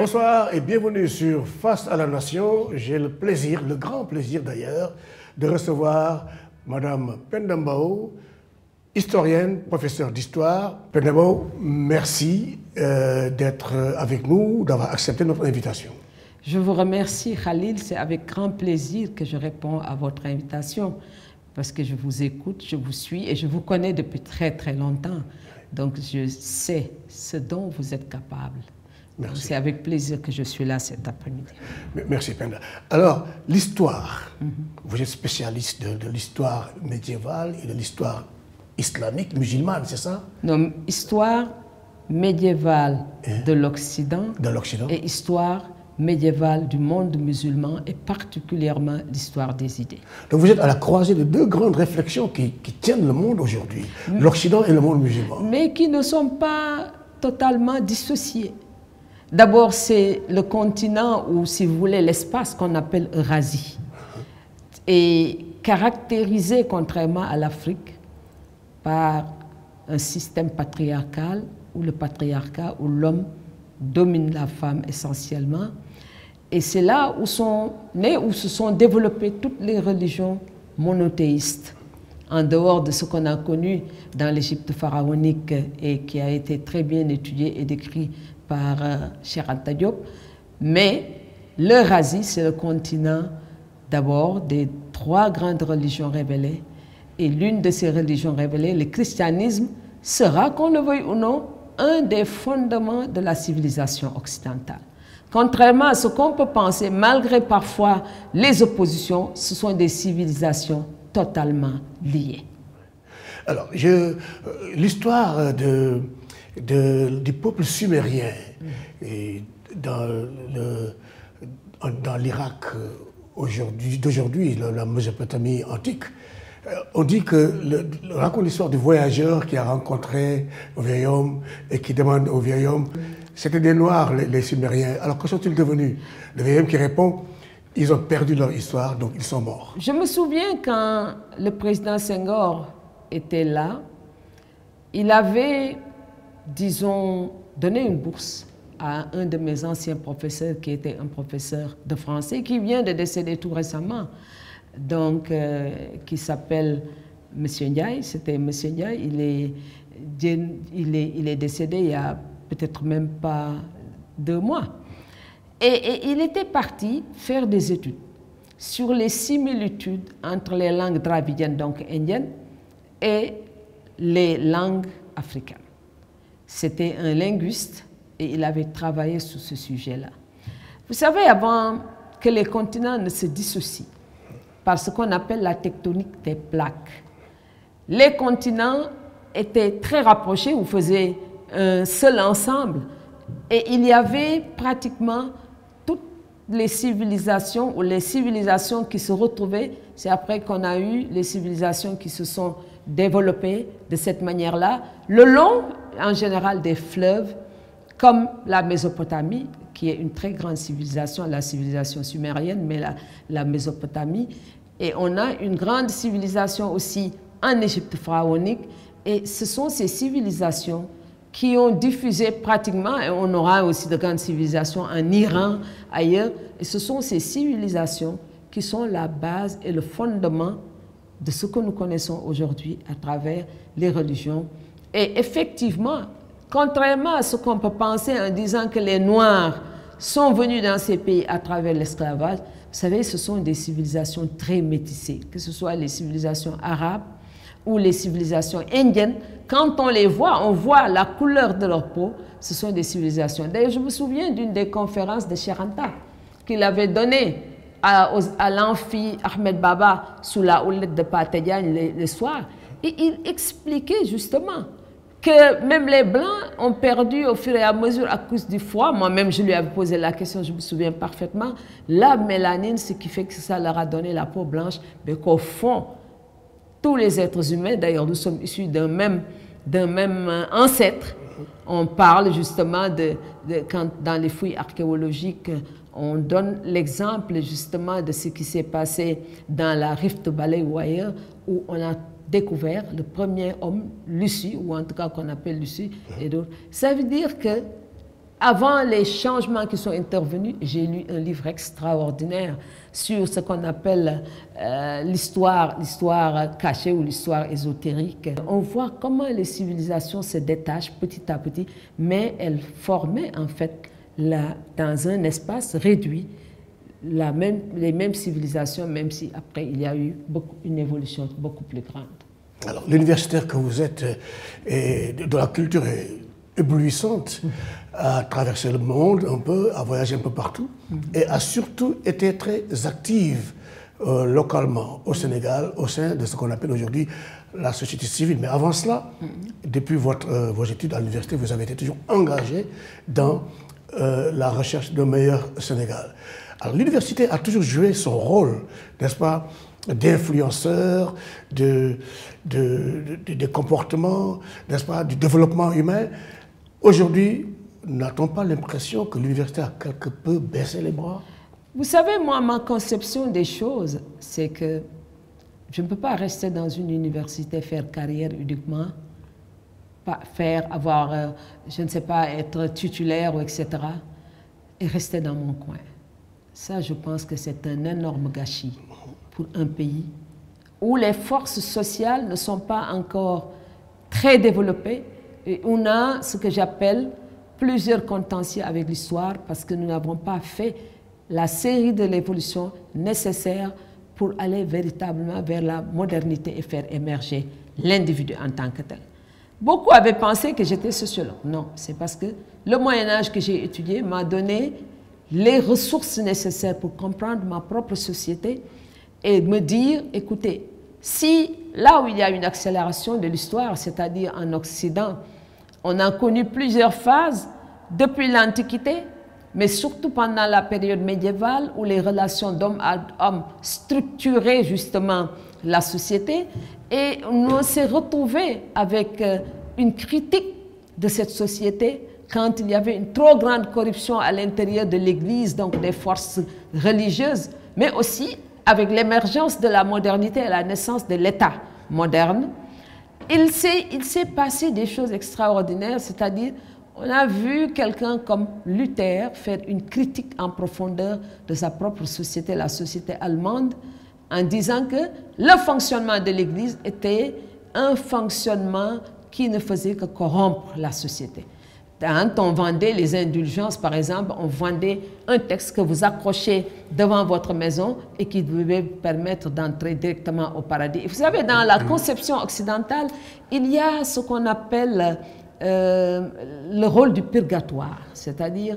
Bonsoir et bienvenue sur Face à la Nation. J'ai le plaisir, le grand plaisir d'ailleurs, de recevoir Madame Penda Mbow, historienne, professeure d'histoire. Penda Mbow, merci d'être avec nous, d'avoir accepté notre invitation. Je vous remercie, Khalil. C'est avec grand plaisir que je réponds à votre invitation parce que je vous écoute, je vous suis et je vous connais depuis très très longtemps. Donc je sais ce dont vous êtes capable. C'est avec plaisir que je suis là cet après-midi. Merci Penda. Alors, l'histoire, vous êtes spécialiste de l'histoire médiévale et de l'histoire islamique, musulmane, c'est ça? Non, histoire médiévale de l'Occident et histoire médiévale du monde musulman et particulièrement l'histoire des idées. Donc vous êtes à la croisée de deux grandes réflexions qui tiennent le monde aujourd'hui, l'Occident et le monde musulman. Mais qui ne sont pas totalement dissociés. D'abord, c'est le continent ou, si vous voulez, l'espace qu'on appelle Eurasie. Et caractérisé, contrairement à l'Afrique, par un système patriarcal, où le patriarcat, où l'homme domine la femme essentiellement. Et c'est là où sont nées, où se sont développées toutes les religions monothéistes, en dehors de ce qu'on a connu dans l'Égypte pharaonique et qui a été très bien étudié et décrit par Cheikh Anta Diop. Mais l'Eurasie, c'est le continent d'abord des trois grandes religions révélées. Et l'une de ces religions révélées, le christianisme, sera, qu'on le veuille ou non, un des fondements de la civilisation occidentale. Contrairement à ce qu'on peut penser, malgré parfois les oppositions, ce sont des civilisations totalement liées. Alors, l'histoire du peuple sumérien et dans l'Irak d'aujourd'hui, la Mésopotamie antique, on dit raconte l'histoire du voyageur qui a rencontré un vieil homme et qui demande au vieil homme, c'était des Noirs les Sumériens, alors que sont-ils devenus? Le vieil homme qui répond, ils ont perdu leur histoire, donc ils sont morts. Je me souviens quand le président Senghor était là, il avait, disons, donné une bourse à un de mes anciens professeurs qui était un professeur de français qui vient de décéder tout récemment, donc qui s'appelle M. Ndiaye. C'était M. Ndiaye, il est décédé il y a peut-être même pas 2 mois. Et il était parti faire des études sur les similitudes entre les langues dravidiennes, donc indiennes, et les langues africaines. C'était un linguiste et il avait travaillé sur ce sujet-là. Vous savez, avant que les continents ne se dissocient par ce qu'on appelle la tectonique des plaques, les continents étaient très rapprochés ou faisaient un seul ensemble et il y avait pratiquement toutes les civilisations ou les civilisations qui se retrouvaient. C'est après qu'on a eu les civilisations qui se sont développées de cette manière-là, le long en général des fleuves, comme la Mésopotamie, qui est une très grande civilisation, la civilisation sumérienne, mais la Mésopotamie. Et on a une grande civilisation aussi en Égypte pharaonique. Et ce sont ces civilisations qui ont diffusé pratiquement, et on aura aussi de grandes civilisations en Iran, ailleurs. Et ce sont ces civilisations qui sont la base et le fondement de ce que nous connaissons aujourd'hui à travers les religions. Et effectivement, contrairement à ce qu'on peut penser en disant que les Noirs sont venus dans ces pays à travers l'esclavage, vous savez, ce sont des civilisations très métissées, que ce soit les civilisations arabes ou les civilisations indiennes. Quand on les voit, on voit la couleur de leur peau, ce sont des civilisations. D'ailleurs, je me souviens d'une des conférences de Cheikh Anta qu'il avait donnée à l'amphi Ahmed Baba sous la houlette de Patedian le soir. Et il expliquait justement que même les Blancs ont perdu au fur et à mesure à cause du froid. Moi-même, je lui avais posé la question, je me souviens parfaitement. La mélanine, ce qui fait que ça leur a donné la peau blanche, mais qu'au fond, tous les êtres humains, d'ailleurs, nous sommes issus d'un même ancêtre. On parle justement quand dans les fouilles archéologiques, on donne l'exemple justement de ce qui s'est passé dans la Rift Valley ou ailleurs, où on a découvert le premier homme, Lucie, ou en tout cas qu'on appelle Lucie, et d'autres. Ça veut dire que avant les changements qui sont intervenus, j'ai lu un livre extraordinaire sur ce qu'on appelle l'histoire cachée ou l'histoire ésotérique. On voit comment les civilisations se détachent petit à petit, mais elles formaient en fait, dans un espace réduit, les mêmes civilisations, même si après il y a eu une évolution beaucoup plus grande. Alors, l'universitaire que vous êtes, de la culture est éblouissante, a traversé le monde un peu, a voyagé un peu partout, et a surtout été très active localement au Sénégal, au sein de ce qu'on appelle aujourd'hui la société civile. Mais avant cela, depuis vos études à l'université, vous avez été toujours engagé dans la recherche d'un meilleur Sénégal. Alors l'université a toujours joué son rôle, n'est-ce pas, d'influenceur, de comportements, n'est-ce pas, du développement humain. Aujourd'hui, n'a-t-on pas l'impression que l'université a quelque peu baissé les bras? Vous savez, moi, ma conception des choses, c'est que je ne peux pas rester dans une université, faire carrière uniquement, je ne sais pas, être titulaire, ou etc., et rester dans mon coin. Ça, je pense que c'est un énorme gâchis pour un pays où les forces sociales ne sont pas encore très développées et on a ce que j'appelle plusieurs contentieux avec l'histoire parce que nous n'avons pas fait la série de l'évolution nécessaire pour aller véritablement vers la modernité et faire émerger l'individu en tant que tel. Beaucoup avaient pensé que j'étais sociologue. Non, c'est parce que le Moyen-Âge que j'ai étudié m'a donné les ressources nécessaires pour comprendre ma propre société et me dire, écoutez, si là où il y a une accélération de l'histoire, c'est-à-dire en Occident, on a connu plusieurs phases depuis l'Antiquité, mais surtout pendant la période médiévale où les relations d'homme à homme structuraient justement la société et on s'est retrouvés avec une critique de cette société quand il y avait une trop grande corruption à l'intérieur de l'Église, donc des forces religieuses, mais aussi avec l'émergence de la modernité et la naissance de l'État moderne. Il s'est passé des choses extraordinaires, c'est-à-dire on a vu quelqu'un comme Luther faire une critique en profondeur de sa propre société, la société allemande, en disant que le fonctionnement de l'Église était un fonctionnement qui ne faisait que corrompre la société. Quand on vendait les indulgences, par exemple, on vendait un texte que vous accrochez devant votre maison et qui devait permettre d'entrer directement au paradis. Et vous savez, dans la conception occidentale, il y a ce qu'on appelle le rôle du purgatoire, c'est-à-dire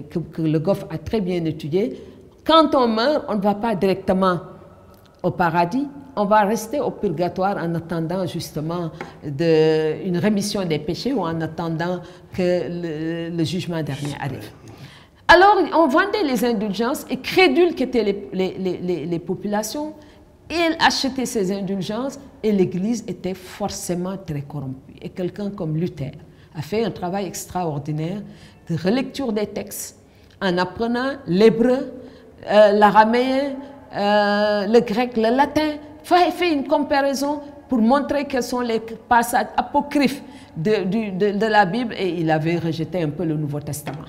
que Le Goff a très bien étudié. Quand on meurt, on ne va pas directement au paradis, on va rester au purgatoire en attendant justement une rémission des péchés ou en attendant que le jugement dernier arrive. Alors, on vendait les indulgences et crédules qu'étaient les populations, ils achetaient ces indulgences et l'Église était forcément très corrompue. Et quelqu'un comme Luther a fait un travail extraordinaire de relecture des textes en apprenant l'hébreu, l'araméen, le grec, le latin, fait une comparaison pour montrer quels sont les passages apocryphes de la Bible et il avait rejeté un peu le Nouveau Testament.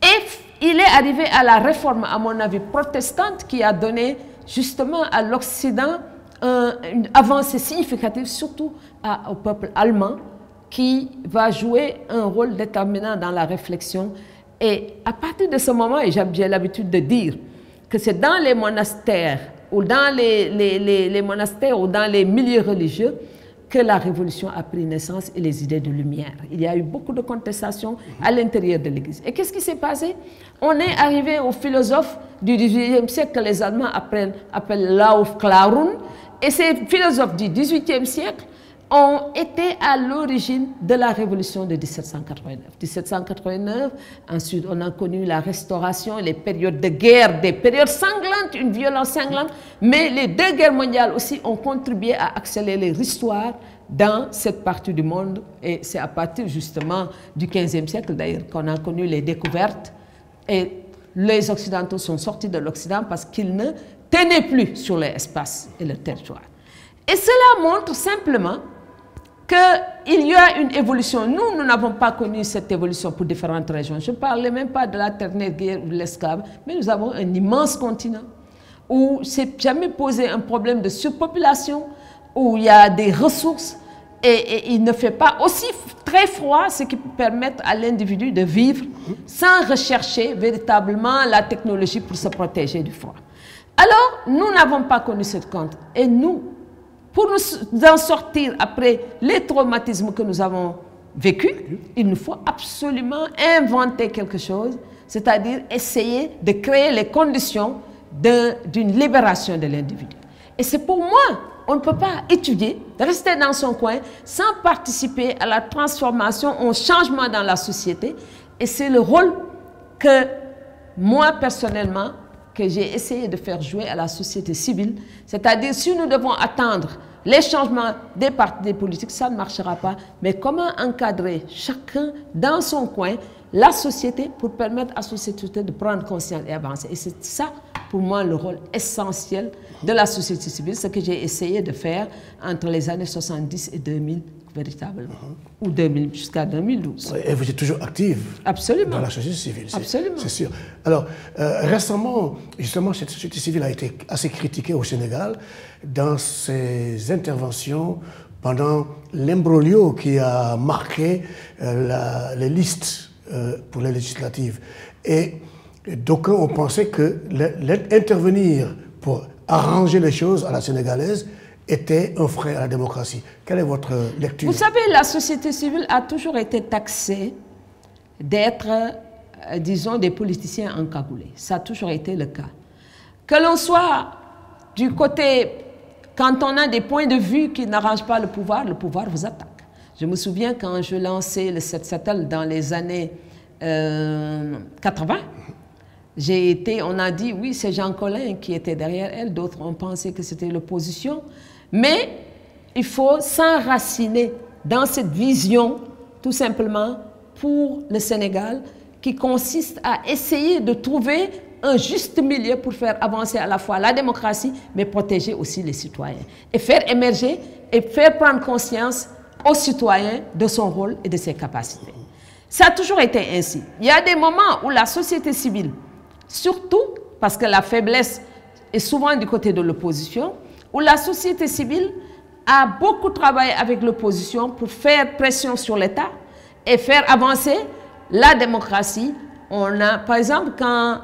Et il est arrivé à la réforme, à mon avis, protestante qui a donné justement à l'Occident une avancée significative, surtout au peuple allemand, qui va jouer un rôle déterminant dans la réflexion. Et à partir de ce moment, et j'ai l'habitude de dire que c'est dans les monastères ou dans les monastères ou dans les milieux religieux que la révolution a pris naissance et les idées de lumière. Il y a eu beaucoup de contestations à l'intérieur de l'Église. Et qu'est-ce qui s'est passé? On est arrivé aux philosophes du XVIIIe siècle que les Allemands appellent Laufklarung. Et ces philosophes du XVIIIe siècle ont été à l'origine de la révolution de 1789. 1789, ensuite on a connu la restauration, les périodes de guerre, des périodes sanglantes, une violence sanglante, mais les deux guerres mondiales aussi ont contribué à accélérer l'histoire dans cette partie du monde. Et c'est à partir justement du XVe siècle d'ailleurs qu'on a connu les découvertes. Et les Occidentaux sont sortis de l'Occident parce qu'ils ne tenaient plus sur l'espace et le territoire. Et cela montre simplement qu'il y a une évolution. Nous n'avons pas connu cette évolution pour différentes régions. Je ne parlais même pas de la dernière guerre ou de l'esclave, mais nous avons un immense continent où s'est jamais posé un problème de surpopulation, où il y a des ressources et il ne fait pas aussi très froid, ce qui peut permettre à l'individu de vivre sans rechercher véritablement la technologie pour se protéger du froid. Alors, nous n'avons pas connu cette compte. Et nous, pour nous en sortir après les traumatismes que nous avons vécus, il nous faut absolument inventer quelque chose, c'est-à-dire essayer de créer les conditions d'une libération de l'individu. Et c'est pour moi, on ne peut pas étudier, rester dans son coin, sans participer à la transformation, au changement dans la société. Et c'est le rôle que moi, personnellement, que j'ai essayé de faire jouer à la société civile. C'est-à-dire, si nous devons attendre les changements des partis politiques, ça ne marchera pas. Mais comment encadrer chacun dans son coin la société pour permettre à la société de prendre conscience et avancer. Et c'est ça, pour moi, le rôle essentiel de la société civile, ce que j'ai essayé de faire entre les années 70 et 2000, véritablement, ou 2000 jusqu'à 2012. Et vous êtes toujours active dans la société civile, c'est sûr. Alors, récemment, justement, cette société civile a été assez critiquée au Sénégal dans ses interventions pendant l'imbroglio qui a marqué les listes pour les législatives. Et d'aucuns ont pensé que intervenir pour arranger les choses à la sénégalaise était un frein à la démocratie. Quelle est votre lecture? Vous savez, la société civile a toujours été taxée d'être, disons, des politiciens encagoulés. Ça a toujours été le cas. Que l'on soit du côté, quand on a des points de vue qui n'arrangent pas le pouvoir vous attaque. Je me souviens quand je lançais le 7-7 dans les années 80, on a dit, oui, c'est Jean Collin qui était derrière elle, d'autres ont pensé que c'était l'opposition, mais il faut s'enraciner dans cette vision, tout simplement, pour le Sénégal, qui consiste à essayer de trouver un juste milieu pour faire avancer à la fois la démocratie, mais protéger aussi les citoyens. Et faire émerger et faire prendre conscience aux citoyens de son rôle et de ses capacités. Ça a toujours été ainsi. Il y a des moments où la société civile, surtout parce que la faiblesse est souvent du côté de l'opposition, où la société civile a beaucoup travaillé avec l'opposition pour faire pression sur l'État et faire avancer la démocratie. Par exemple, quand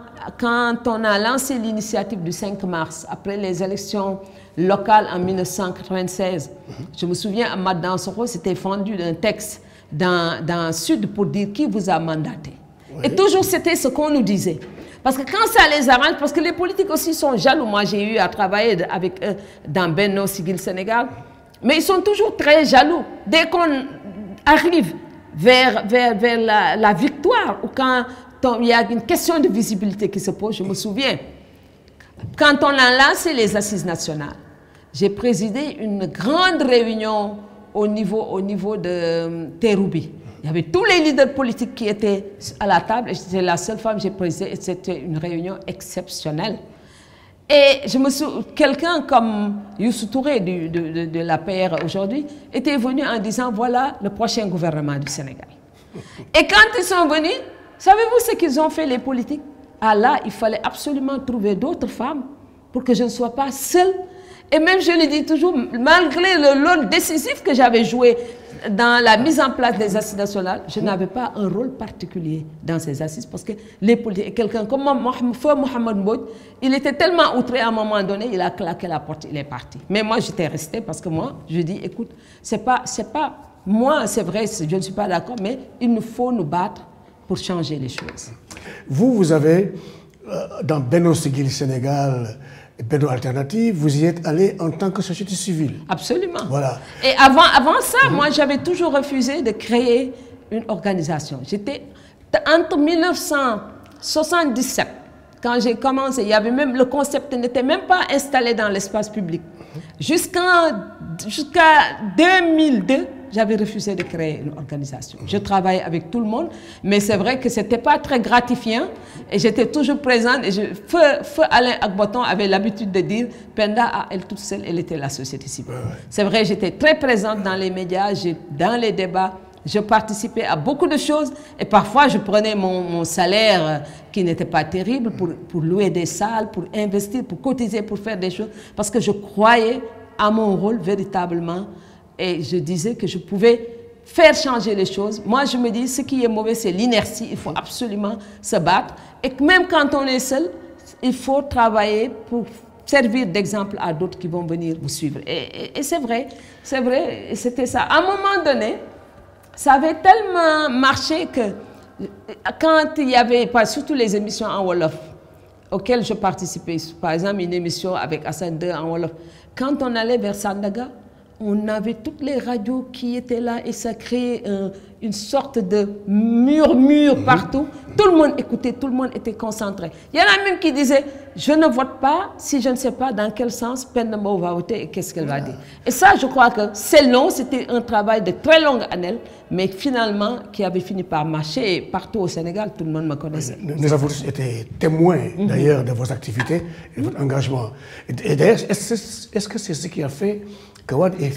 on a lancé l'initiative du 5 mars, après les élections locales en 1996, je me souviens, Ahmad Dansokho s'était fendu d'un texte dans Sud pour dire qui vous a mandaté. Oui. Et toujours c'était ce qu'on nous disait. Parce que quand ça les arrange, parce que les politiques aussi sont jaloux. Moi, j'ai eu à travailler avec eux dans Benno Siggil Sénégal. Mais ils sont toujours très jaloux. Dès qu'on arrive vers la victoire, ou quand il y a une question de visibilité qui se pose, je me souviens, quand on a lancé les assises nationales, j'ai présidé une grande réunion au niveau de Terroubi. Il y avait tous les leaders politiques qui étaient à la table et j'étais la seule femme que j'ai présidée et c'était une réunion exceptionnelle. Et quelqu'un comme Youssou Touré de l'APR aujourd'hui était venu en disant voilà le prochain gouvernement du Sénégal. Et quand ils sont venus, savez-vous ce qu'ils ont fait les politiques? Ah là, il fallait absolument trouver d'autres femmes pour que je ne sois pas seule. Et même je le dis toujours, malgré le rôle décisif que j'avais joué dans la mise en place des assises nationales, je n'avais pas un rôle particulier dans ces assises parce que les politiques, quelqu'un comme Feu Mohamed Mbodj, il était tellement outré à un moment donné, il a claqué la porte, il est parti. Mais moi, j'étais restée parce que moi, je dis, écoute, c'est pas moi, c'est vrai, je ne suis pas d'accord, mais il nous faut nous battre pour changer les choses. Vous avez, dans Benno Siggil Sénégal, Benno Alternative, vous y êtes allé en tant que société civile. Absolument. Voilà. Et avant ça, moi, j'avais toujours refusé de créer une organisation. J'étais entre 1977, quand j'ai commencé, il y avait même le concept n'était même pas installé dans l'espace public. Jusqu'à 2002, j'avais refusé de créer une organisation. Je travaillais avec tout le monde, mais c'est vrai que ce n'était pas très gratifiant et j'étais toujours présente. Et Feu Alain Agboton avait l'habitude de dire, Penda, à elle toute seule, elle était la société civile. C'est vrai, j'étais très présente dans les médias, dans les débats. Je participais à beaucoup de choses et parfois je prenais mon salaire qui n'était pas terrible pour louer des salles, pour investir, pour cotiser, pour faire des choses parce que je croyais à mon rôle véritablement et je disais que je pouvais faire changer les choses. Moi je me dis ce qui est mauvais c'est l'inertie, il faut absolument se battre et que même quand on est seul, il faut travailler pour servir d'exemple à d'autres qui vont venir vous suivre. Et c'est vrai, c'était ça. À un moment donné, ça avait tellement marché que quand il y avait, surtout les émissions en Wolof, auxquelles je participais, par exemple une émission avec Hassan II en Wolof, quand on allait vers Sandaga, on avait toutes les radios qui étaient là et ça créait une sorte de murmure partout. Tout le monde écoutait, tout le monde était concentré. Il y en a même qui disaient, je ne vote pas si je ne sais pas dans quel sens Penda Mbow va voter et qu'est-ce qu'elle va dire. Et ça, je crois que c'est long, c'était un travail de très longue année, mais finalement, qui avait fini par marcher. Et partout au Sénégal, tout le monde me connaissait. Nous avons été témoins, d'ailleurs, de vos activités et de votre engagement. Et d'ailleurs, est-ce que c'est ce qui a fait que Wade ait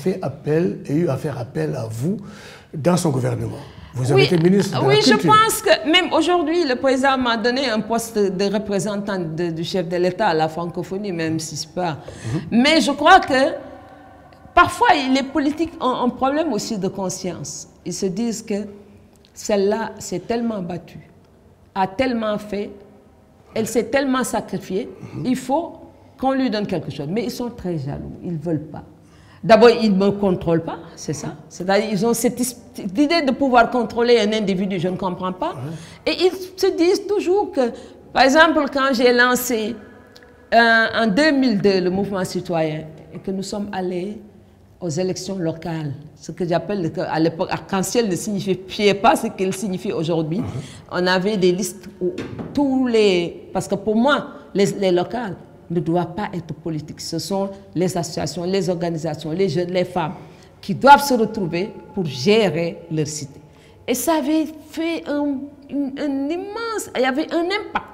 eu à faire appel à vous dans son gouvernement? Vous avez été ministre de la Culture. Je pense que même aujourd'hui, le président m'a donné un poste de représentant du chef de l'État à la francophonie, même si ce n'est pas... Mais je crois que parfois, les politiques ont un problème aussi de conscience. Ils se disent que celle-là s'est tellement battue, a tellement fait, elle s'est tellement sacrifiée, il faut qu'on lui donne quelque chose. Mais ils sont très jaloux, ils ne veulent pas. D'abord, ils ne me contrôlent pas, c'est ça. C'est-à-dire ils ont cette idée de pouvoir contrôler un individu, je ne comprends pas. Et ils se disent toujours que, par exemple, quand j'ai lancé en 2002 le mouvement citoyen et que nous sommes allés aux élections locales, ce que j'appelle à l'époque arc-en-ciel ne signifiait pas ce qu'il signifie aujourd'hui. On avait des listes où tous les... Parce que pour moi, les locales ne doivent pas être politiques. Ce sont les associations, les organisations, les jeunes, les femmes qui doivent se retrouver pour gérer leur cité. Et ça avait fait un immense... Il y avait un impact.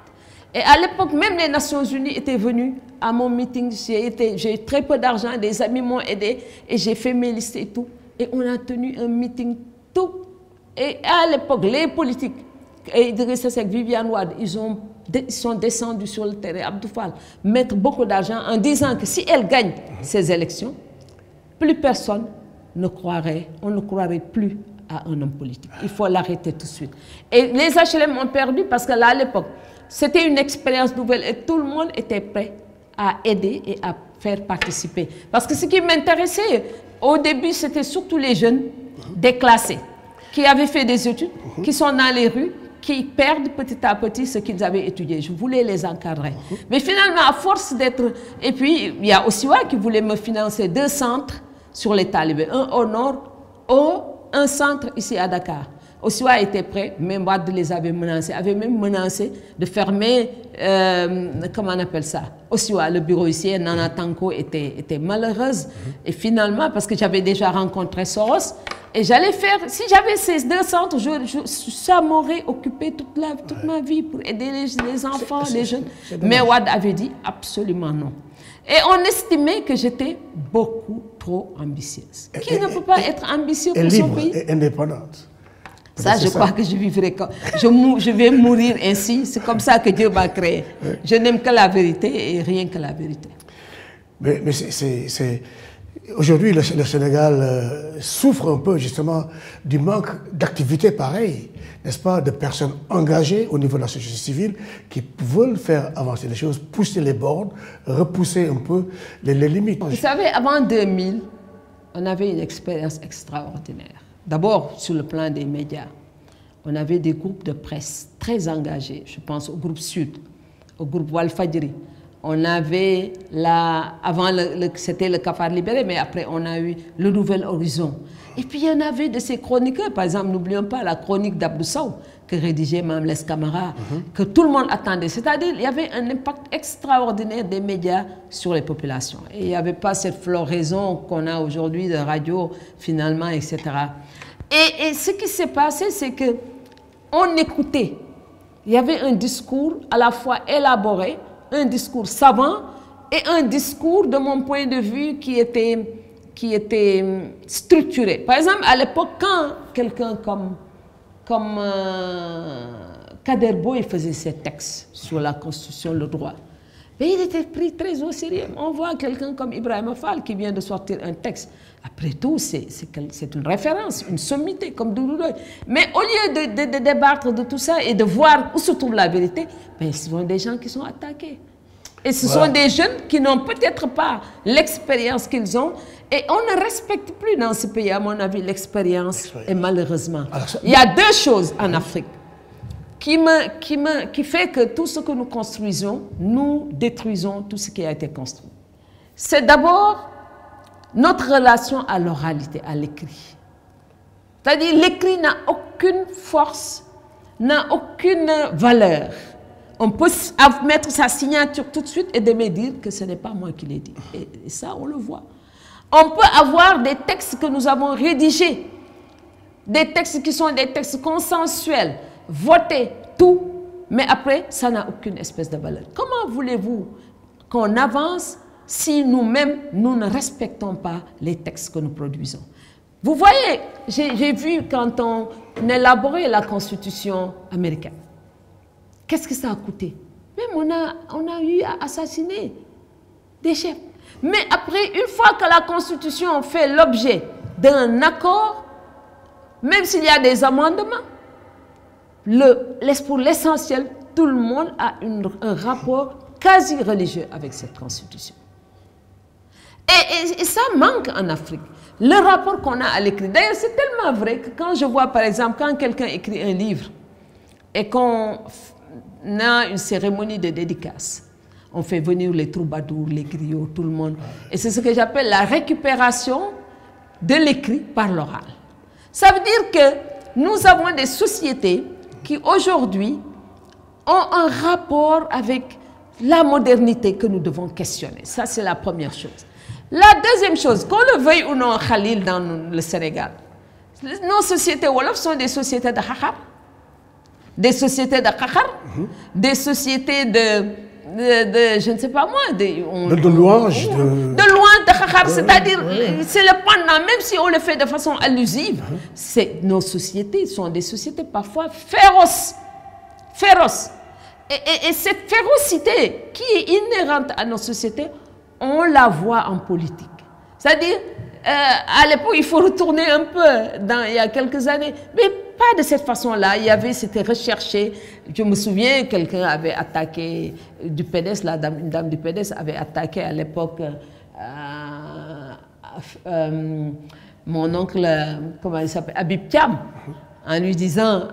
Et à l'époque, même les Nations Unies étaient venues à mon meeting. J'ai eu très peu d'argent, des amis m'ont aidé et j'ai fait mes listes et tout. Et on a tenu un meeting tout. Et à l'époque, les politiques, et Idrissa Seck, Viviane Wade, ils sont descendus sur le terrain, Abdou Fall, mettre beaucoup d'argent en disant que si elle gagne ces élections, plus personne ne croirait, on ne croirait plus à un homme politique. Il faut l'arrêter tout de suite. Et les HLM ont perdu parce que là, à l'époque, c'était une expérience nouvelle et tout le monde était prêt à aider et à faire participer. Parce que ce qui m'intéressait, au début, c'était surtout les jeunes déclassés, qui avaient fait des études, qui sont dans les rues, qui perdent petit à petit ce qu'ils avaient étudié. Je voulais les encadrer. Mais finalement, à force d'être... Et puis, il y a Osiwa qui voulait me financer 2 centres sur les talibés. Un au nord, un centre ici à Dakar. Osiwa était prêt, mais Wade les avait même menacé de fermer, comment on appelle ça, Osiwa, le bureau ici, Nana Tanko était malheureuse. Et finalement, parce que j'avais déjà rencontré Soros, et j'allais faire, si j'avais ces 2 centres, ça m'aurait occupé toute ma vie pour aider les enfants, les jeunes. Mais Wade avait dit absolument non. Et on estimait que j'étais beaucoup trop ambitieuse. Qui ne peut pas être ambitieux pour son pays? Et indépendante. Ça, je crois que je vivrai comme... Je vais mourir ainsi. C'est comme ça que Dieu m'a créé. Je n'aime que la vérité et rien que la vérité. Mais aujourd'hui, le Sénégal souffre un peu justement du manque d'activités pareilles, n'est-ce pas, de personnes engagées au niveau de la société civile qui veulent faire avancer les choses, pousser les bornes, repousser un peu les limites. Vous savez, avant 2000, on avait une expérience extraordinaire. D'abord, sur le plan des médias, on avait des groupes de presse très engagés. Je pense au groupe Sud, au groupe Walfadjri, on avait avant c'était le Cafard libéré, mais après on a eu le Nouvel Horizon. Et puis il y en avait de ces chroniqueurs, par exemple, n'oublions pas la chronique d'Abdou Sow, que rédigeait Mme Les Camara, que tout le monde attendait. C'est-à-dire il y avait un impact extraordinaire des médias sur les populations. Et il n'y avait pas cette floraison qu'on a aujourd'hui de radio, finalement, etc. Et ce qui s'est passé, c'est qu'on écoutait. Il y avait un discours à la fois élaboré, un discours savant et un discours, de mon point de vue, qui était structuré. Par exemple, à l'époque, quand quelqu'un comme Kader Boye faisait ses textes sur la Constitution, le droit, mais il était pris très au sérieux. On voit quelqu'un comme Ibrahima Fall qui vient de sortir un texte. Après tout, c'est une référence, une sommité, comme Doudou Ndoye. Mais au lieu de débattre de tout ça et de voir où se trouve la vérité, ben, ce sont des gens qui sont attaqués. Et ce sont des jeunes qui n'ont peut-être pas l'expérience qu'ils ont. Et on ne respecte plus dans ce pays, à mon avis, l'expérience. Et malheureusement, il y a deux choses en Afrique qui fait que tout ce que nous construisons, nous détruisons tout ce qui a été construit. C'est d'abord notre relation à l'oralité, à l'écrit. C'est-à-dire l'écrit n'a aucune force, n'a aucune valeur. On peut mettre sa signature tout de suite et de me dire que ce n'est pas moi qui l'ai dit. Et ça, on le voit. On peut avoir des textes que nous avons rédigés, des textes qui sont des textes consensuels, votés, tout, mais après, ça n'a aucune espèce de valeur. Comment voulez-vous qu'on avance si nous-mêmes, nous ne respectons pas les textes que nous produisons? Vous voyez, j'ai vu quand on élaborait la Constitution américaine, qu'est-ce que ça a coûté? Même on a eu à assassiner des chefs. Mais après, une fois que la Constitution fait l'objet d'un accord, même s'il y a des amendements, pour l'essentiel, tout le monde a un rapport quasi religieux avec cette Constitution. Et ça manque en Afrique. Le rapport qu'on a à l'écrit. D'ailleurs, c'est tellement vrai que quand je vois, par exemple, quand quelqu'un écrit un livre et qu'on a une cérémonie de dédicace, on fait venir les troubadours, les griots, tout le monde. Et c'est ce que j'appelle la récupération de l'écrit par l'oral. Ça veut dire que nous avons des sociétés qui aujourd'hui ont un rapport avec la modernité que nous devons questionner. Ça, c'est la première chose. La deuxième chose, qu'on le veuille ou non, Khalil, dans le Sénégal, nos sociétés Wolof sont des sociétés de Khakar, des sociétés de Khakar, des sociétés je ne sais pas moi, de louange, de Khakar, c'est-à-dire, c'est le pendant, même si on le fait de façon allusive, nos sociétés sont des sociétés parfois féroces. Et cette férocité qui est inhérente à nos sociétés, on la voit en politique. C'est-à-dire, à l'époque, il faut retourner un peu il y a quelques années, mais pas de cette façon-là. C'était recherché. Je me souviens, quelqu'un avait attaqué du PDS, une dame du PDS avait attaqué à l'époque mon oncle, comment il s'appelle, Habib Thiam, en lui disant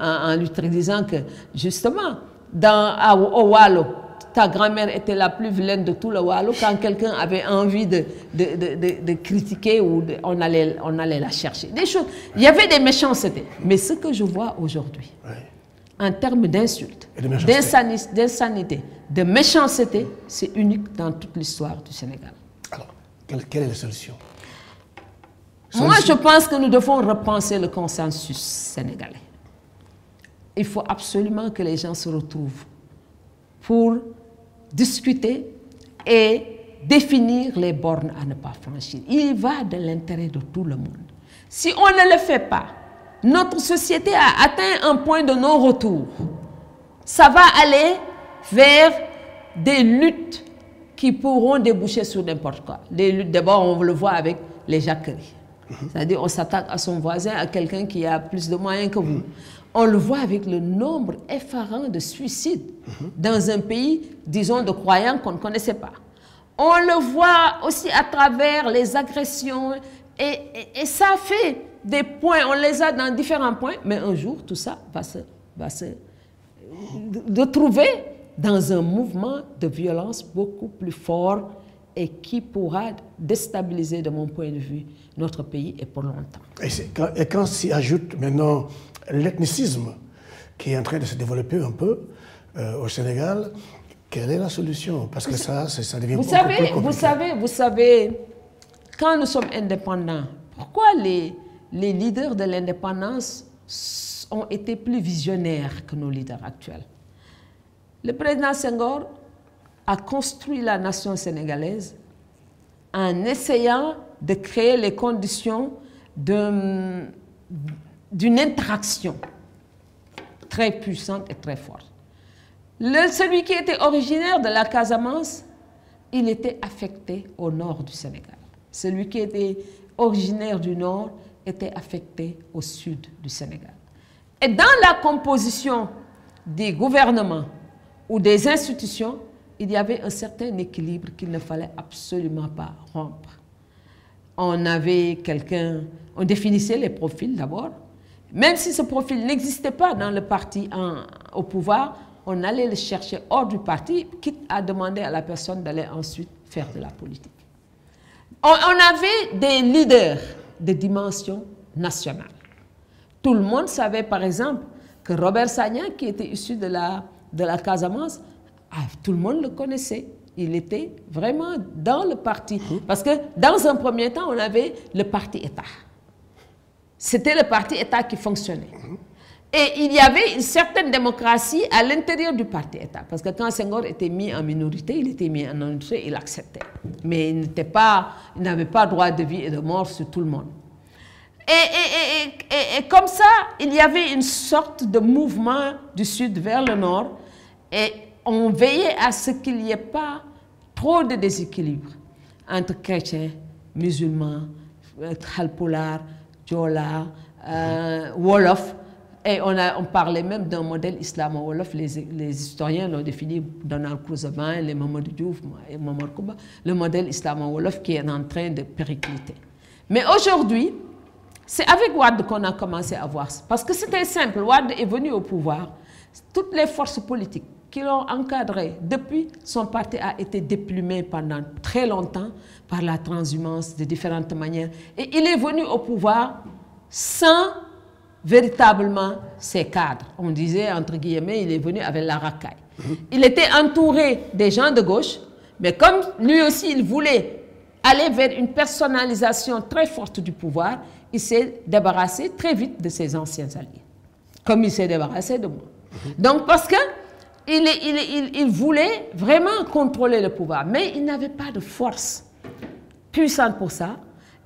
que, justement, au Wallo, ta grand-mère était la plus vilaine de tout le Wallo. Quand quelqu'un avait envie de critiquer, on allait la chercher. Des choses. Il y avait des méchancetés. Mais ce que je vois aujourd'hui, en termes d'insultes, d'insanité, de méchanceté, c'est unique dans toute l'histoire du Sénégal. Alors, quelle est la solution? Moi, je pense que nous devons repenser le consensus sénégalais. Il faut absolument que les gens se retrouvent pour discuter et définir les bornes à ne pas franchir. Il va de l'intérêt de tout le monde. Si on ne le fait pas, notre société a atteint un point de non-retour. Ça va aller vers des luttes qui pourront déboucher sur n'importe quoi. Les luttes, d'abord, on le voit avec les jacqueries. C'est-à-dire, on s'attaque à son voisin, à quelqu'un qui a plus de moyens que vous. On le voit avec le nombre effarant de suicides dans un pays, disons, de croyants qu'on ne connaissait pas. On le voit aussi à travers les agressions et ça fait des points, on les a dans différents points, mais un jour, tout ça va se retrouver dans un mouvement de violence beaucoup plus fort et qui pourra déstabiliser, de mon point de vue, notre pays et pour longtemps. Et quand s'y ajoute maintenant l'ethnicisme qui est en train de se développer un peu au Sénégal, quelle est la solution? Parce que ça devient beaucoup plus compliqué. Vous savez, quand nous sommes indépendants, pourquoi les leaders de l'indépendance ont été plus visionnaires que nos leaders actuels? Le président Senghor a construit la nation sénégalaise en essayant de créer les conditions d'une interaction très puissante et très forte. Celui qui était originaire de la Casamance, il était affecté au nord du Sénégal. Celui qui était originaire du nord était affecté au sud du Sénégal. Et dans la composition des gouvernements ou des institutions, il y avait un certain équilibre qu'il ne fallait absolument pas rompre. On avait quelqu'un, on définissait les profils d'abord. Même si ce profil n'existait pas dans le parti au pouvoir, on allait le chercher hors du parti, quitte à demander à la personne d'aller ensuite faire de la politique. On avait des leaders de dimension nationale. Tout le monde savait, par exemple, que Robert Sagna, qui était issu de la Casamance, tout le monde le connaissait. Il était vraiment dans le parti. Parce que dans un premier temps, on avait le parti-État. C'était le parti-État qui fonctionnait. Et il y avait une certaine démocratie à l'intérieur du parti-État. Parce que quand Senghor était mis en minorité, il était mis en minorité, il acceptait. Mais il n'avait pas droit de vie et de mort sur tout le monde. Et comme ça, il y avait une sorte de mouvement du sud vers le nord. Et on veillait à ce qu'il n'y ait pas trop de déséquilibre entre chrétiens, musulmans, Halpulaar, Diola, Wolof. Et on parlait même d'un modèle islamo-wolof. Les historiens l'ont défini, Donald Cruzman, les Mamadou Diouf et Mamadou Kouba, le modèle islamo-wolof qui est en train de péricliter. Mais aujourd'hui, c'est avec Wade qu'on a commencé à voir ça. Parce que c'était simple, Wade est venu au pouvoir. Toutes les forces politiques qui l'ont encadré depuis, son parti a été déplumé pendant très longtemps par la transhumance de différentes manières. Et il est venu au pouvoir sans véritablement ses cadres. On disait, entre guillemets, il est venu avec la racaille. Il était entouré des gens de gauche, mais comme lui aussi, il voulait aller vers une personnalisation très forte du pouvoir, il s'est débarrassé très vite de ses anciens alliés, comme il s'est débarrassé de moi. Donc, parce que il voulait vraiment contrôler le pouvoir, mais il n'avait pas de force puissante pour ça.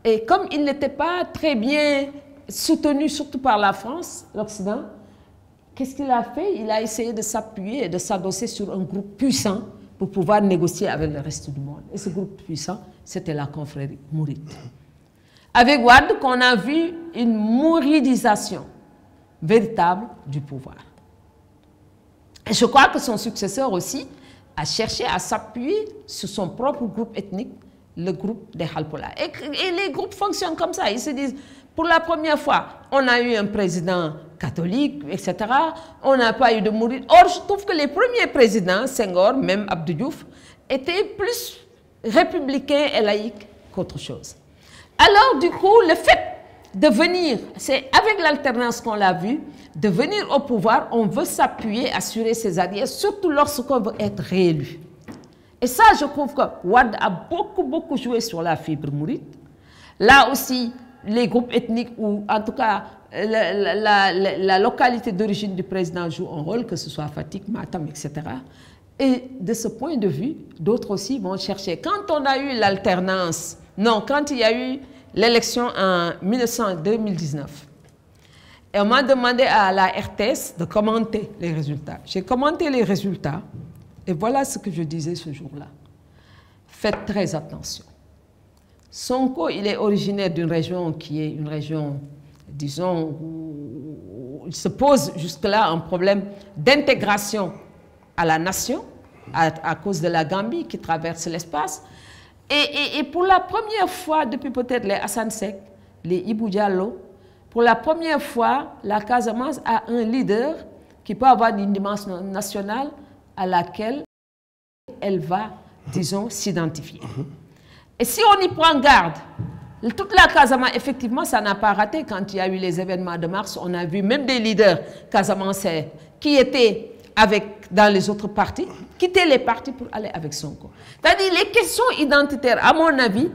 Et comme il n'était pas très bien soutenu, surtout par la France, l'Occident, qu'est-ce qu'il a fait? Il a essayé de s'appuyer et de s'adosser sur un groupe puissant pour pouvoir négocier avec le reste du monde. Et ce groupe puissant, c'était la confrérie mouride. Avec Wade, qu'on a vu une mouridisation véritable du pouvoir. Et je crois que son successeur aussi a cherché à s'appuyer sur son propre groupe ethnique, le groupe des Halpulaar. Et les groupes fonctionnent comme ça. Ils se disent, pour la première fois, on a eu un président catholique, etc. On n'a pas eu de mouride. Or, je trouve que les premiers présidents, Senghor, même Abdou Diouf, étaient plus républicains et laïcs qu'autre chose. Alors, du coup, le fait de venir, c'est avec l'alternance qu'on l'a vu, de venir au pouvoir, on veut s'appuyer, assurer ses alliés, surtout lorsqu'on veut être réélu. Et ça, je trouve que Wade a beaucoup joué sur la fibre mouride. Là aussi, les groupes ethniques, ou en tout cas la localité d'origine du président joue un rôle, que ce soit Fatick, Matam, etc. Et de ce point de vue, d'autres aussi vont chercher. Quand on a eu l'alternance, quand il y a eu l'élection en 2019, et on m'a demandé à la RTS de commenter les résultats. J'ai commenté les résultats, et voilà ce que je disais ce jour-là. Faites très attention. Sonko, il est originaire d'une région qui est une région, disons, où il se pose jusque-là un problème d'intégration à la nation, à cause de la Gambie qui traverse l'espace. Et pour la première fois, depuis peut-être les Hassan Sek, les Ibou Diallo, pour la première fois, la Casamance a un leader qui peut avoir une dimension nationale à laquelle elle va, disons, s'identifier. Et si on y prend garde, toute la Casamance, effectivement, ça n'a pas raté quand il y a eu les événements de mars. On a vu même des leaders casamançais qui étaient dans les autres partis, quitter les partis pour aller avec Sonko. C'est-à-dire les questions identitaires, à mon avis,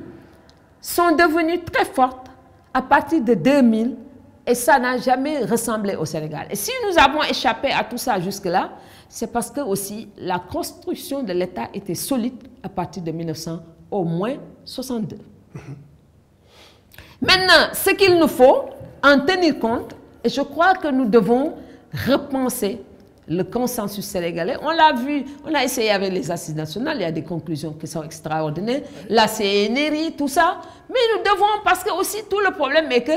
sont devenues très fortes à partir de 2000 et ça n'a jamais ressemblé au Sénégal. Et si nous avons échappé à tout ça jusque-là, c'est parce que aussi la construction de l'État était solide à partir de 1900, au moins 62. Maintenant, ce qu'il nous faut en tenir compte, et je crois que nous devons repenser le consensus sénégalais. On l'a vu, on a essayé avec les assises nationales, il y a des conclusions qui sont extraordinaires, la CNRI, tout ça, mais nous devons, parce que aussi tout le problème est que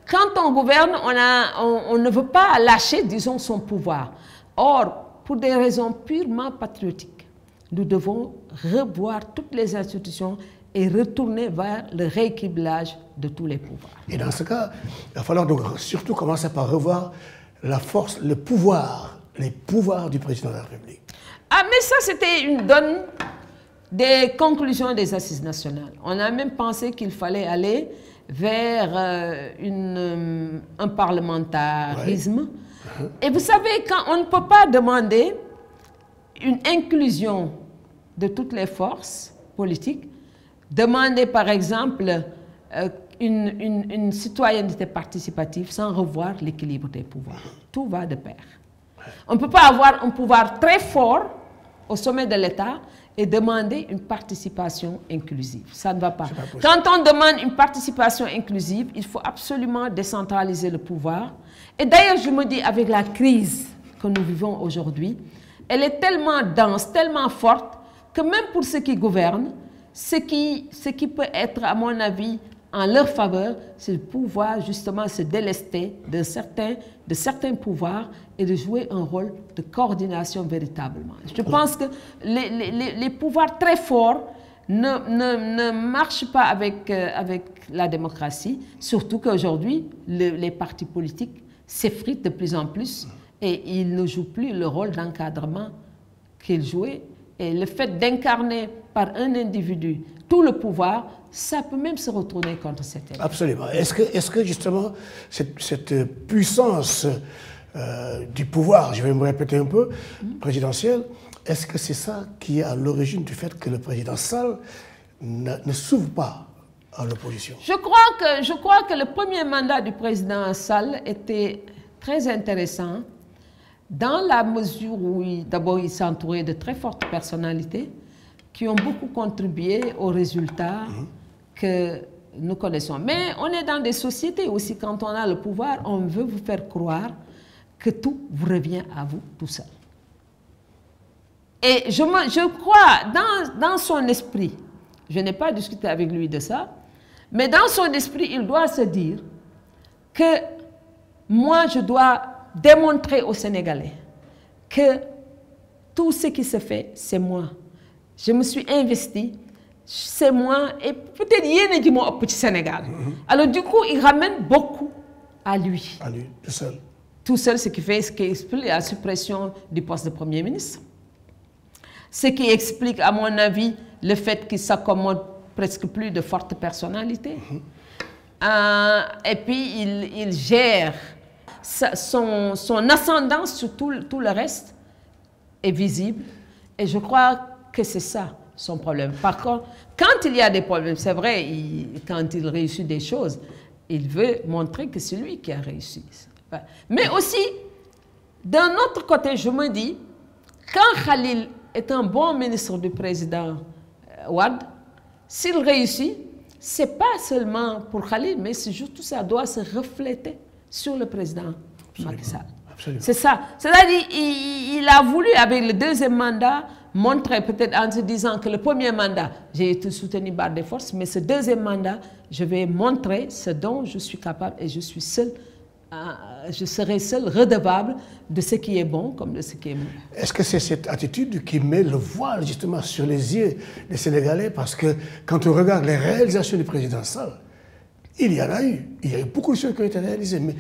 quand on gouverne, on ne veut pas lâcher, disons, son pouvoir. Or, pour des raisons purement patriotiques, nous devons revoir toutes les institutions et retourner vers le rééquilibrage de tous les pouvoirs. Et dans ce cas, il va falloir donc surtout commencer par revoir la force, le pouvoir, les pouvoirs du président de la République. Ah, mais ça, c'était une donne des conclusions des assises nationales. On a même pensé qu'il fallait aller vers un parlementarisme. Ouais. Et vous savez, quand on ne peut pas demander une inclusion de toutes les forces politiques, demander par exemple une citoyenneté participative sans revoir l'équilibre des pouvoirs. Tout va de pair. On ne peut pas avoir un pouvoir très fort au sommet de l'État et demander une participation inclusive. Ça ne va pas. Quand on demande une participation inclusive, il faut absolument décentraliser le pouvoir. Et d'ailleurs, je me dis, avec la crise que nous vivons aujourd'hui, elle est tellement dense, tellement forte, que même pour ceux qui gouvernent, ce qui peut être, à mon avis, en leur faveur, c'est de pouvoir justement se délester de certains pouvoirs et de jouer un rôle de coordination véritablement. Je pense que les pouvoirs très forts ne marchent pas avec la démocratie, surtout qu'aujourd'hui, les partis politiques s'effritent de plus en plus et ils ne jouent plus le rôle d'encadrement qu'ils jouaient. Et le fait d'incarner par un individu tout le pouvoir, ça peut même se retourner contre cet individu. Absolument. Est-ce que justement, cette puissance du pouvoir, je vais me répéter un peu, présidentielle, est-ce que c'est ça qui est à l'origine du fait que le président Sall ne s'ouvre pas à l'opposition? Je crois que le premier mandat du président Sall était très intéressant dans la mesure où d'abord il s'entourait de très fortes personnalités qui ont beaucoup contribué aux résultats que nous connaissons. Mais on est dans des sociétés aussi, quand on a le pouvoir, on veut vous faire croire que tout vous revient à vous tout seul. Et je crois, dans son esprit, je n'ai pas discuté avec lui de ça, mais dans son esprit, il doit se dire que moi, je dois démontrer aux Sénégalais que tout ce qui se fait, c'est moi. Je me suis investi, c'est moi, et peut-être yéné qui m'a au petit Sénégal. Alors du coup, il ramène beaucoup à lui. À lui, tout seul. Tout seul, ce qui explique la suppression du poste de Premier ministre. Ce qui explique, à mon avis, le fait qu'il s'accommode presque plus de fortes personnalités. Et puis, il gère son ascendance sur tout le reste est visible. Et je crois que c'est ça son problème. Par contre, quand il y a des problèmes, c'est vrai, quand il réussit des choses, il veut montrer que c'est lui qui a réussi. Mais aussi, d'un autre côté, je me dis, quand Khalil est un bon ministre du président Wade, s'il réussit, ce n'est pas seulement pour Khalil, mais c'est juste ça doit se refléter sur le président Macky Sall. C'est ça. C'est-à-dire il a voulu, avec le deuxième mandat, montrer peut-être en se disant que le premier mandat, j'ai été soutenu par des forces, mais ce deuxième mandat, je vais montrer ce dont je suis capable et je suis seul. Je serai seul redevable de ce qui est bon comme de ce qui est mauvais. Est-ce que c'est cette attitude qui met le voile justement sur les yeux des Sénégalais? Parce que quand on regarde les réalisations du président Sall, il y en a eu. Il y a eu beaucoup de choses qui ont été réalisées. Mais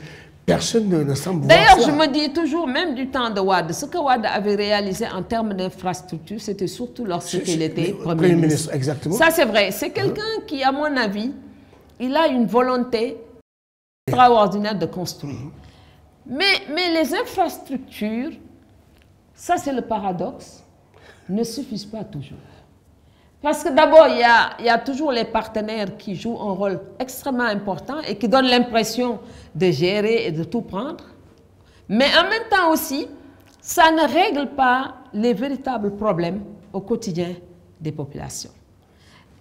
Personne ne semble voir D'ailleurs, ça. je me dis toujours, même du temps de Wade, ce que Wade avait réalisé en termes d'infrastructure, c'était surtout lorsqu'il était Premier ministre. Exactement. Ça, c'est vrai. C'est quelqu'un qui, à mon avis, il a une volonté extraordinaire de construire. Mais les infrastructures, ça c'est le paradoxe, ne suffisent pas toujours. Parce que d'abord, il y a toujours les partenaires qui jouent un rôle extrêmement important et qui donnent l'impression de gérer et de tout prendre. Mais en même temps aussi, ça ne règle pas les véritables problèmes au quotidien des populations.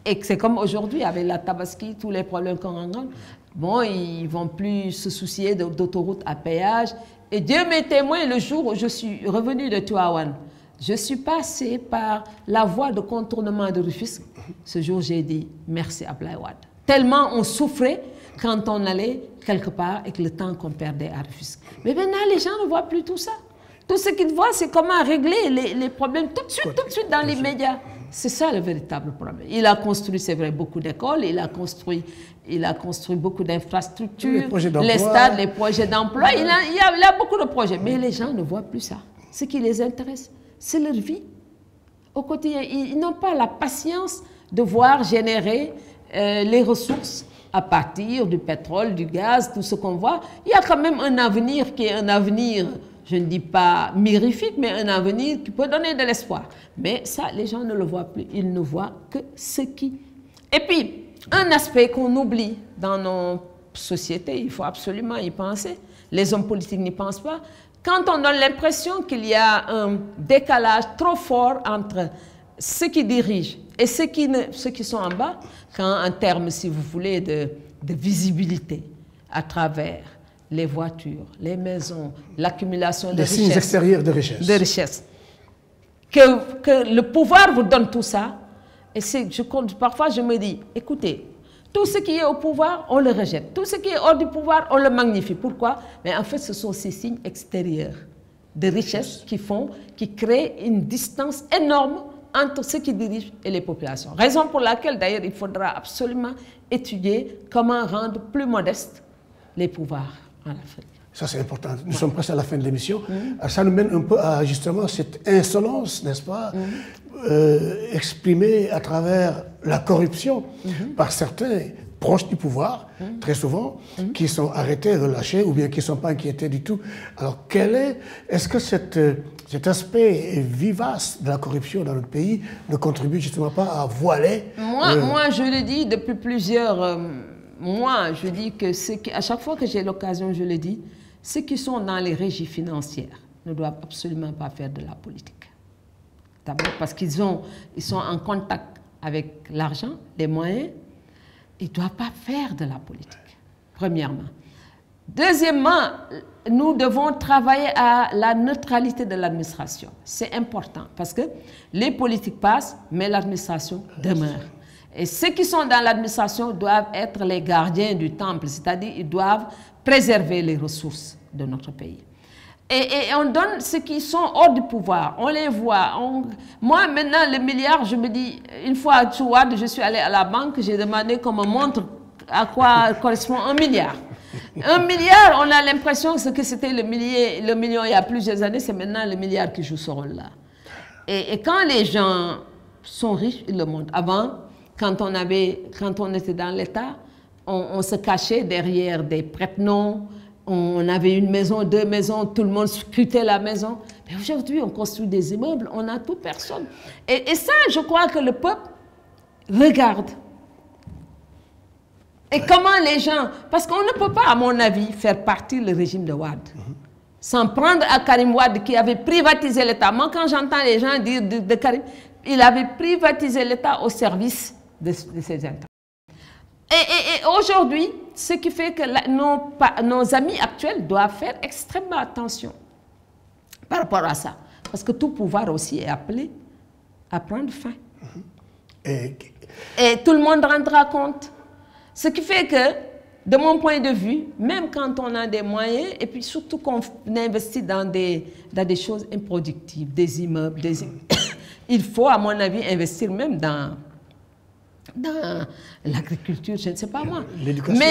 Et c'est comme aujourd'hui avec la Tabaski, tous les problèmes qu'on rencontre. Bon, ils ne vont plus se soucier d'autoroutes à péage. Et Dieu m'est témoin, le jour où je suis revenu de Tivaouane, je suis passé par la voie de contournement de Rufisque. Ce jour, j'ai dit merci à Abdoulaye Wade. Tellement on souffrait quand on allait quelque part et que le temps qu'on perdait à Rufisque. Mais maintenant, les gens ne voient plus tout ça. Tout ce qu'ils voient, c'est comment régler les problèmes tout de suite dans les médias. C'est ça le véritable problème. Il a construit, c'est vrai, beaucoup d'écoles, il a construit beaucoup d'infrastructures, les stades, les projets d'emploi. Il a beaucoup de projets, mais les gens ne voient plus ça. Ce qui les intéresse, c'est leur vie. Au quotidien, ils n'ont pas la patience de voir générer les ressources à partir du pétrole, du gaz, tout ce qu'on voit. Il y a quand même un avenir qui est un avenir, je ne dis pas mirifique, mais un avenir qui peut donner de l'espoir. Mais ça, les gens ne le voient plus. Ils ne voient que ce qui... Et puis, un aspect qu'on oublie dans nos sociétés, il faut absolument y penser. Les hommes politiques n'y pensent pas. Quand on a l'impression qu'il y a un décalage trop fort entre ceux qui dirigent et ceux qui sont en bas, quand en termes, si vous voulez, de visibilité à travers les voitures, les maisons, l'accumulation de richesses. Les signes extérieurs de richesse. De richesse. Que le pouvoir vous donne tout ça. Et parfois, je me dis, écoutez, tout ce qui est au pouvoir, on le rejette. Tout ce qui est hors du pouvoir, on le magnifie. Pourquoi? Mais en fait, ce sont ces signes extérieurs de richesse qui créent une distance énorme entre ceux qui dirigent et les populations. Raison pour laquelle, d'ailleurs, il faudra absolument étudier comment rendre plus modestes les pouvoirs en Afrique. Ça, c'est important. Nous sommes presque à la fin de l'émission. Ça nous mène un peu à, justement, cette insolence, n'est-ce pas, exprimée à travers la corruption par certains proches du pouvoir, très souvent, qui sont arrêtés, relâchés, ou bien qui ne sont pas inquiétés du tout. Alors, est-ce que cet aspect vivace de la corruption dans notre pays ne contribue justement pas à voiler... Moi, je le dis depuis plusieurs... moi, je dis que à chaque fois que j'ai l'occasion, je le dis, ceux qui sont dans les régies financières ne doivent absolument pas faire de la politique. D'abord parce qu'ils sont en contact avec l'argent, les moyens. Ils ne doivent pas faire de la politique, premièrement. Deuxièmement, nous devons travailler à la neutralité de l'administration. C'est important parce que les politiques passent, mais l'administration demeure. Et ceux qui sont dans l'administration doivent être les gardiens du temple, c'est-à-dire ils doivent préserver les ressources de notre pays. Et on donne ceux qui sont hors du pouvoir, on les voit. Moi, maintenant, le milliard, je me dis, une fois à Tchouad, je suis allée à la banque, j'ai demandé qu'on me montre à quoi correspond un milliard. Un milliard, on a l'impression que c'était le million il y a plusieurs années, c'est maintenant le milliard qui joue ce rôle-là. Et quand les gens sont riches, ils le montrent. Avant, quand on était dans l'État, on se cachait derrière des prête-noms, on avait une maison, deux maisons, tout le monde scrutait la maison. Mais aujourd'hui, on construit des immeubles, on n'a tout personne. Et ça, je crois que le peuple regarde. Et comment les gens... Parce qu'on ne peut pas, à mon avis, faire partir le régime de Wade. Sans prendre à Karim Wade qui avait privatisé l'État. Moi, quand j'entends les gens dire de Karim, il avait privatisé l'État au service de ses intérêts. Et aujourd'hui, ce qui fait que nos amis actuels doivent faire extrêmement attention par rapport à ça. Parce que tout pouvoir aussi est appelé à prendre fin. Et tout le monde rendra compte. Ce qui fait que, de mon point de vue, même quand on a des moyens, et puis surtout qu'on investit dans des choses improductives, des immeubles, il faut, à mon avis, investir même dans l'agriculture, je ne sais pas moi. L'éducation.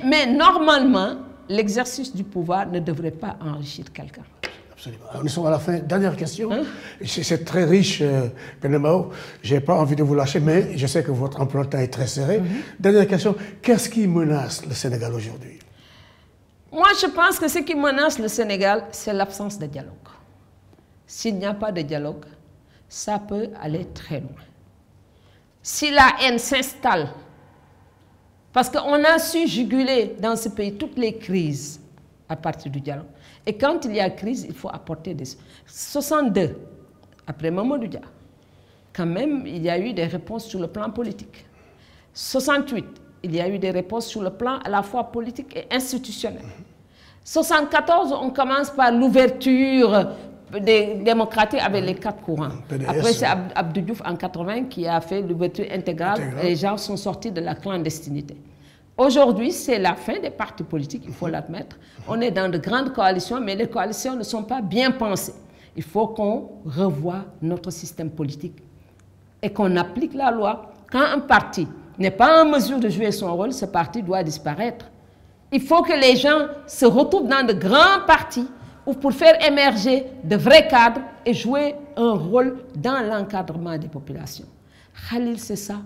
Mais normalement, l'exercice du pouvoir ne devrait pas enrichir quelqu'un. Absolument. Alors, nous sommes à la fin. Dernière question. C'est très riche, Penda Mao. Je n'ai pas envie de vous lâcher, mais je sais que votre emploi de temps est très serré. Dernière question. Qu'est-ce qui menace le Sénégal aujourd'hui? Moi, je pense que ce qui menace le Sénégal, c'est l'absence de dialogue. S'il n'y a pas de dialogue, ça peut aller très loin. Si la haine s'installe, parce qu'on a su juguler dans ce pays toutes les crises à partir du dialogue. Et quand il y a crise, il faut apporter des... 62, après Mamadou Dia, quand même, il y a eu des réponses sur le plan politique. 68, il y a eu des réponses sur le plan à la fois politique et institutionnel. 74, on commence par l'ouverture des démocratiques avec les 4 courants. PDS, après, c'est Abdou Diouf en 80 qui a fait l'ouverture intégrale. Les gens sont sortis de la clandestinité. Aujourd'hui, c'est la fin des partis politiques, il faut l'admettre. On est dans de grandes coalitions, mais les coalitions ne sont pas bien pensées. Il faut qu'on revoie notre système politique et qu'on applique la loi. Quand un parti n'est pas en mesure de jouer son rôle, ce parti doit disparaître. Il faut que les gens se retrouvent dans de grands partis pour faire émerger de vrais cadres et jouer un rôle dans l'encadrement des populations. Khalil, c'est ça,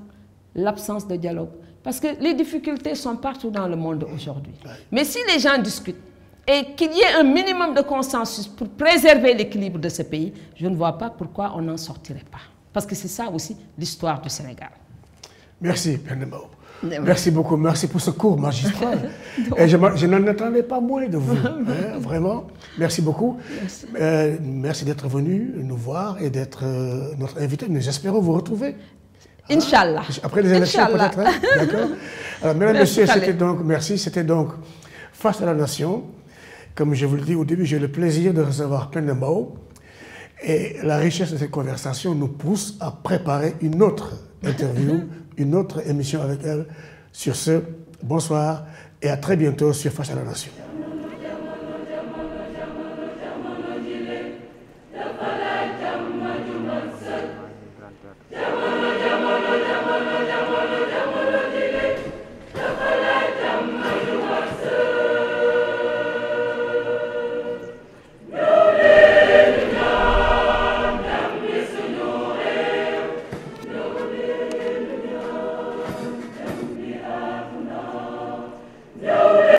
l'absence de dialogue. Parce que les difficultés sont partout dans le monde aujourd'hui. Mais si les gens discutent et qu'il y ait un minimum de consensus pour préserver l'équilibre de ce pays, je ne vois pas pourquoi on n'en sortirait pas. Parce que c'est ça aussi l'histoire du Sénégal. Merci, Penda Mao. Merci beaucoup, merci pour ce cours magistral. Et je n'en attendais pas moins de vous, hein, vraiment. Merci beaucoup. Merci d'être venu nous voir et d'être notre invité. Nous espérons vous retrouver. Inch'Allah. Après les élections peut-être, hein? D'accord. Alors, mesdames et messieurs, c'était donc Face à la Nation. Comme je vous le dis au début, j'ai le plaisir de recevoir Penda Mao. Et la richesse de cette conversation nous pousse à préparer une autre interview, une autre émission avec elle. Sur ce, bonsoir et à très bientôt sur Face à la Nation.